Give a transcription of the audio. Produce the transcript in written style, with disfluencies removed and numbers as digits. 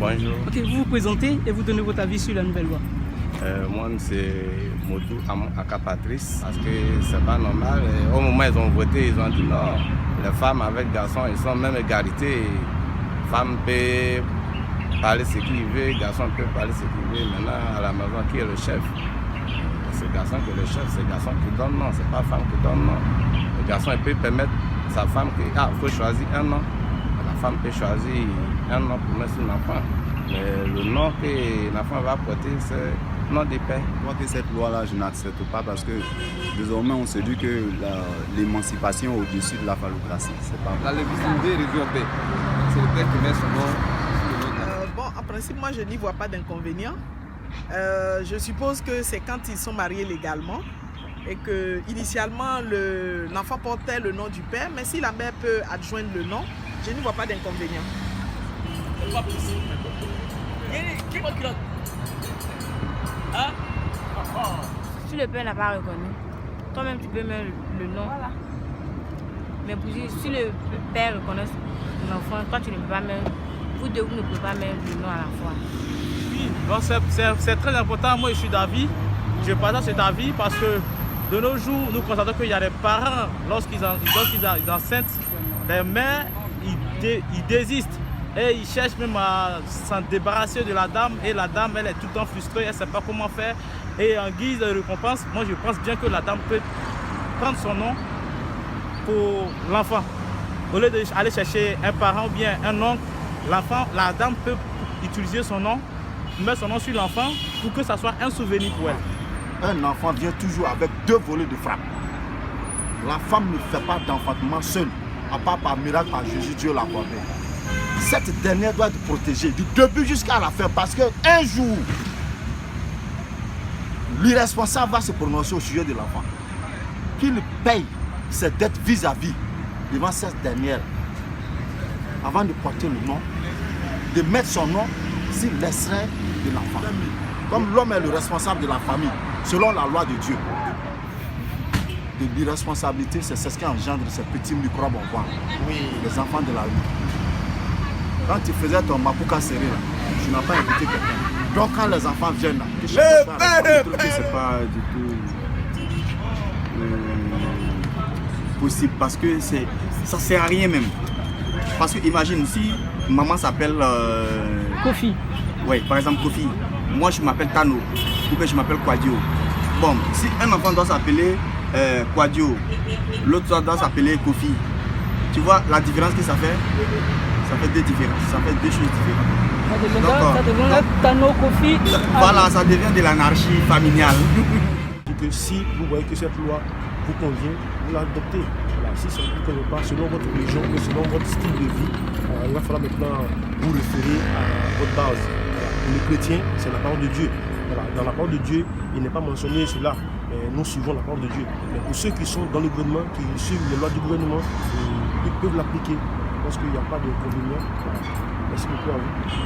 Bonjour. Ok, vous vous présentez et vous donnez votre avis sur la nouvelle loi. Moi, c'est Modou Aka Patrice, parce que c'est pas normal. Et au moment où ils ont voté, ils ont dit non, les femmes avec garçons, ils sont même égalité. Femme peut parler ce qu'il veut, garçon peut parler ce qu'il veut. Maintenant, à la maison, qui est le chef? C'est le garçon qui est le chef, c'est le garçon qui donne non, c'est pas la femme qui donne non. Le garçon, il peut permettre à sa femme qu'il faut choisir un nom. La femme peut choisir un nom pour mettre son enfant. Mais le nom que l'enfant va porter, c'est nom de père. Moi, que cette loi-là, je n'accepte pas parce que désormais, on se dit que l'émancipation au-dessus de la phallocratie, c'est pas La légitimité région B. C'est le père qui met son nom sur le nom. Bon, en principe, moi, je n'y vois pas d'inconvénient. Je suppose que c'est quand ils sont mariés légalement et que initialement l'enfant portait le nom du père, mais si la mère peut adjoindre le nom, je n'y vois pas d'inconvénient. Pas possible. Qui va qu'il a? Hein? Si le père n'a pas reconnu, toi-même tu peux mettre le nom. Voilà. Mais si le père reconnaît l'enfant, toi tu ne peux pas mettre. Vous deux, vous ne pouvez pas mettre le nom à la fois. Oui, donc c'est très important. Moi, je suis d'avis. Je partage cet avis parce que de nos jours, nous constatons qu'il y a des parents, lorsqu'ils enceintent, les mères, ils désistent. Et ils cherchent même à s'en débarrasser de la dame. Et la dame, elle est tout le temps frustrée, elle ne sait pas comment faire. Et en guise de récompense, moi je pense bien que la dame peut prendre son nom pour l'enfant. Au lieu d'aller chercher un parent ou bien un oncle, la dame peut utiliser son nom, mettre son nom sur l'enfant pour que ça soit un souvenir pour elle. Un enfant vient toujours avec deux volets de frappe. La femme ne fait pas d'enfantement seule, à part par miracle, par Jésus, Dieu l'a accordé. Cette dernière doit être protégée du début jusqu'à la fin parce qu'un jour, l'irresponsable va se prononcer au sujet de l'enfant. Qu'il paye ses dettes vis-à-vis devant cette dernière avant de porter le nom, de mettre son nom sur l'extrait de l'enfant. Comme l'homme est le responsable de la famille, selon la loi de Dieu. De l'irresponsabilité, c'est ce qui engendre ces petits microbes en voit. Oui. Les enfants de la rue. Quand tu faisais ton mapuka serré, tu n'as pas invité quelqu'un. Donc quand les enfants viennent là, je trouve que c'est pas du tout possible parce que ça sert à rien même. Parce que imagine si maman s'appelle Kofi. Oui, par exemple Kofi. Moi je m'appelle Tano ou bien je m'appelle Kwadio. Bon, si un enfant doit s'appeler Kwadio, l'autre doit s'appeler Kofi. Tu vois la différence que ça fait? Ça fait deux différences, ça fait deux choses différentes. Ça devient Tano, Kofi. Voilà, ça devient de l'anarchie familiale. Que si vous voyez que cette loi vous convient, vous l'adoptez. Voilà, si ça ne vous convient pas, selon votre religion ou selon votre style de vie, il va falloir maintenant vous référer à votre base. Voilà. Pour les chrétiens, c'est la parole de Dieu. Voilà. Dans la parole de Dieu, il n'est pas mentionné cela. Mais nous suivons la parole de Dieu. Mais pour ceux qui sont dans le gouvernement, qui suivent les lois du gouvernement, ils peuvent l'appliquer. Parce qu'il n'y a pas d'inconvénient. Voilà. Merci beaucoup à vous.